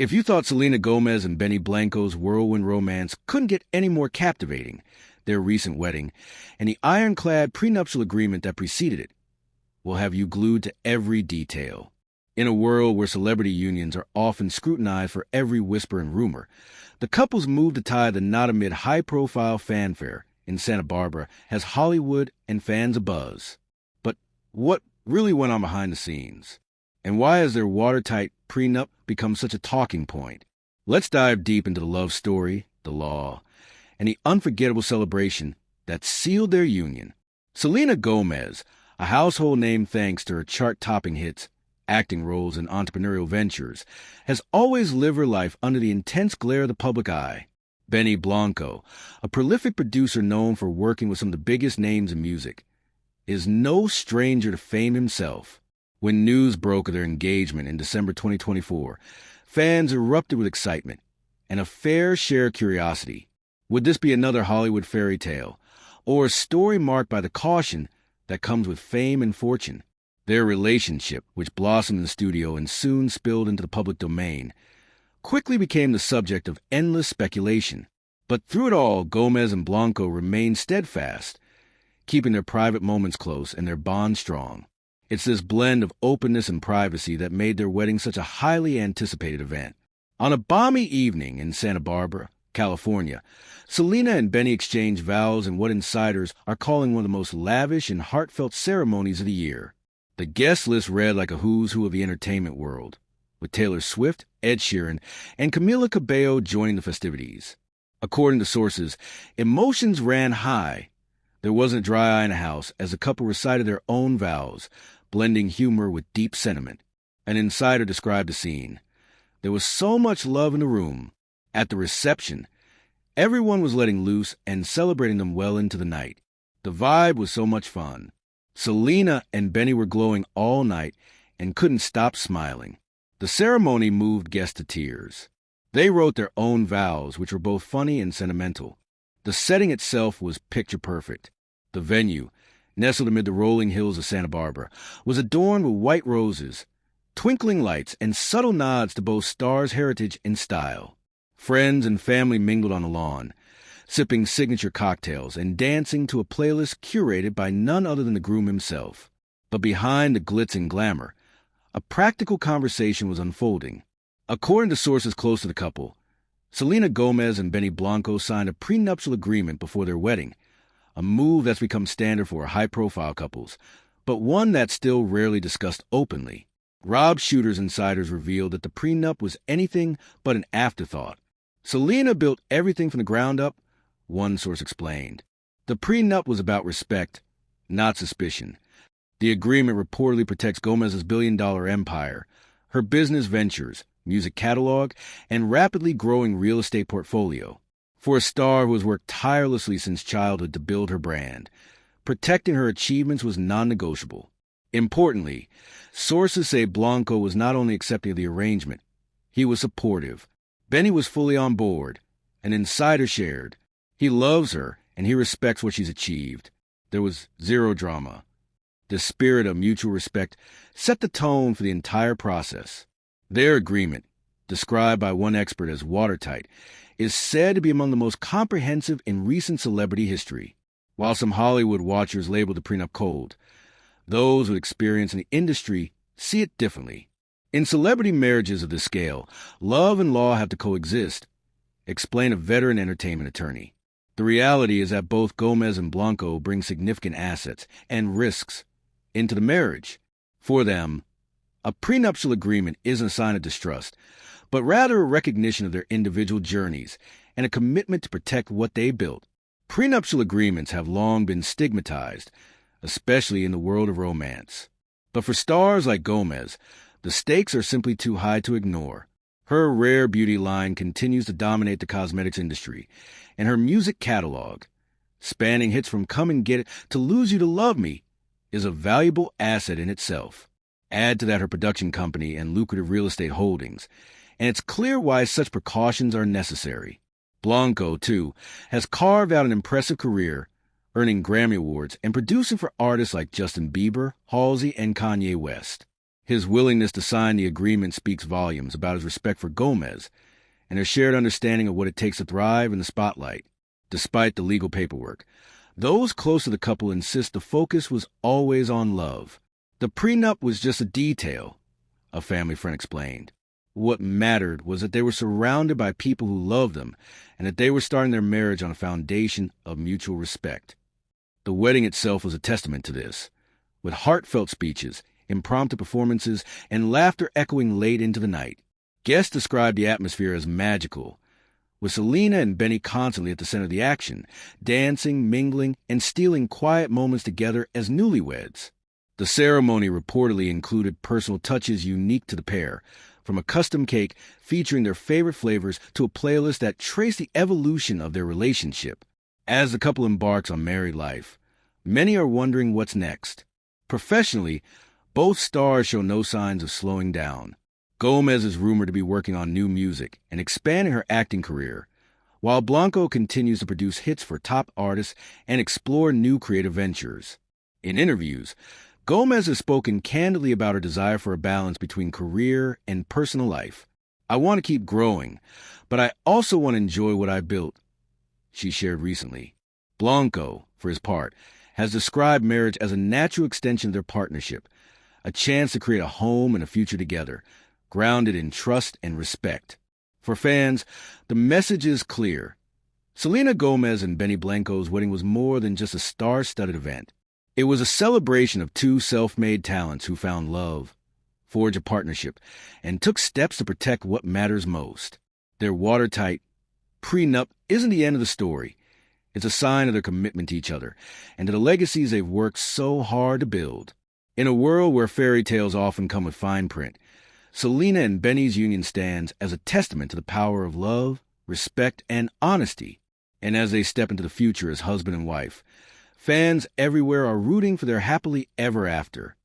If you thought Selena Gomez and Benny Blanco's whirlwind romance couldn't get any more captivating, their recent wedding, and the ironclad prenuptial agreement that preceded it, will have you glued to every detail. In a world where celebrity unions are often scrutinized for every whisper and rumor, the couple's move to tie the knot amid high-profile fanfare in Santa Barbara has Hollywood and fans abuzz. But what really went on behind the scenes? And why has their watertight prenup become such a talking point? Let's dive deep into the love story, the law, and the unforgettable celebration that sealed their union. Selena Gomez, a household name thanks to her chart-topping hits, acting roles, and entrepreneurial ventures, has always lived her life under the intense glare of the public eye. Benny Blanco, a prolific producer known for working with some of the biggest names in music, is no stranger to fame himself. When news broke of their engagement in December 2024, fans erupted with excitement and a fair share of curiosity. Would this be another Hollywood fairy tale, or a story marked by the caution that comes with fame and fortune? Their relationship, which blossomed in the studio and soon spilled into the public domain, quickly became the subject of endless speculation. But through it all, Gomez and Blanco remained steadfast, keeping their private moments close and their bond strong. It's this blend of openness and privacy that made their wedding such a highly anticipated event. On a balmy evening in Santa Barbara, California, Selena and Benny exchanged vows in what insiders are calling one of the most lavish and heartfelt ceremonies of the year. The guest list read like a who's who of the entertainment world, with Taylor Swift, Ed Sheeran, and Camila Cabello joining the festivities. According to sources, emotions ran high. There wasn't a dry eye in the house as the couple recited their own vows, blending humor with deep sentiment. An insider described the scene. There was so much love in the room. At the reception, everyone was letting loose and celebrating them well into the night. The vibe was so much fun. Selena and Benny were glowing all night and couldn't stop smiling. The ceremony moved guests to tears. They wrote their own vows, which were both funny and sentimental. The setting itself was picture perfect. The venue, nestled amid the rolling hills of Santa Barbara, was adorned with white roses, twinkling lights, and subtle nods to both stars' heritage and style. Friends and family mingled on the lawn, sipping signature cocktails and dancing to a playlist curated by none other than the groom himself. But behind the glitz and glamour, a practical conversation was unfolding. According to sources close to the couple, Selena Gomez and Benny Blanco signed a prenuptial agreement before their wedding, a move that's become standard for high-profile couples, but one that's still rarely discussed openly. Rob Shooter's insiders revealed that the prenup was anything but an afterthought. Selena built everything from the ground up, one source explained. The prenup was about respect, not suspicion. The agreement reportedly protects Gomez's billion-dollar empire, her business ventures, music catalog, and rapidly growing real estate portfolio. For a star who has worked tirelessly since childhood to build her brand, protecting her achievements was non-negotiable. Importantly, sources say Blanco was not only accepting of the arrangement, he was supportive. Benny was fully on board. An insider shared. He loves her, and he respects what she's achieved. There was zero drama. The spirit of mutual respect set the tone for the entire process. Their agreement, described by one expert as watertight, is said to be among the most comprehensive in recent celebrity history. While some Hollywood watchers label the prenup cold, those with experience in the industry see it differently. In celebrity marriages of this scale, love and law have to coexist, explained a veteran entertainment attorney. The reality is that both Gomez and Blanco bring significant assets and risks into the marriage. For them, a prenuptial agreement isn't a sign of distrust, but rather a recognition of their individual journeys and a commitment to protect what they built. Prenuptial agreements have long been stigmatized, especially in the world of romance. But for stars like Gomez, the stakes are simply too high to ignore. Her rare beauty line continues to dominate the cosmetics industry, and her music catalog, spanning hits from Come and Get It to Lose You to Love Me, is a valuable asset in itself. Add to that her production company and lucrative real estate holdings, and it's clear why such precautions are necessary. Blanco, too, has carved out an impressive career, earning Grammy Awards and producing for artists like Justin Bieber, Halsey, and Kanye West. His willingness to sign the agreement speaks volumes about his respect for Gomez and their shared understanding of what it takes to thrive in the spotlight, despite the legal paperwork. Those close to the couple insist the focus was always on love. The prenup was just a detail, a family friend explained. What mattered was that they were surrounded by people who loved them and that they were starting their marriage on a foundation of mutual respect. The wedding itself was a testament to this, with heartfelt speeches, impromptu performances, and laughter echoing late into the night. Guests described the atmosphere as magical, with Selena and Benny constantly at the center of the action, dancing, mingling, and stealing quiet moments together as newlyweds. The ceremony reportedly included personal touches unique to the pair, from a custom cake featuring their favorite flavors to a playlist that traced the evolution of their relationship. As the couple embarks on married life, many are wondering what's next. Professionally, both stars show no signs of slowing down. Gomez is rumored to be working on new music and expanding her acting career, while Blanco continues to produce hits for top artists and explore new creative ventures. In interviews, Gomez has spoken candidly about her desire for a balance between career and personal life. "I want to keep growing, but I also want to enjoy what I built," she shared recently. Blanco, for his part, has described marriage as a natural extension of their partnership, a chance to create a home and a future together, grounded in trust and respect. For fans, the message is clear. Selena Gomez and Benny Blanco's wedding was more than just a star-studded event. It was a celebration of two self-made talents who found love, forged a partnership, and took steps to protect what matters most. Their watertight prenup isn't the end of the story. It's a sign of their commitment to each other and to the legacies they've worked so hard to build. In a world where fairy tales often come with fine print, Selena and Benny's union stands as a testament to the power of love, respect, and honesty. And as they step into the future as husband and wife, fans everywhere are rooting for their happily ever after.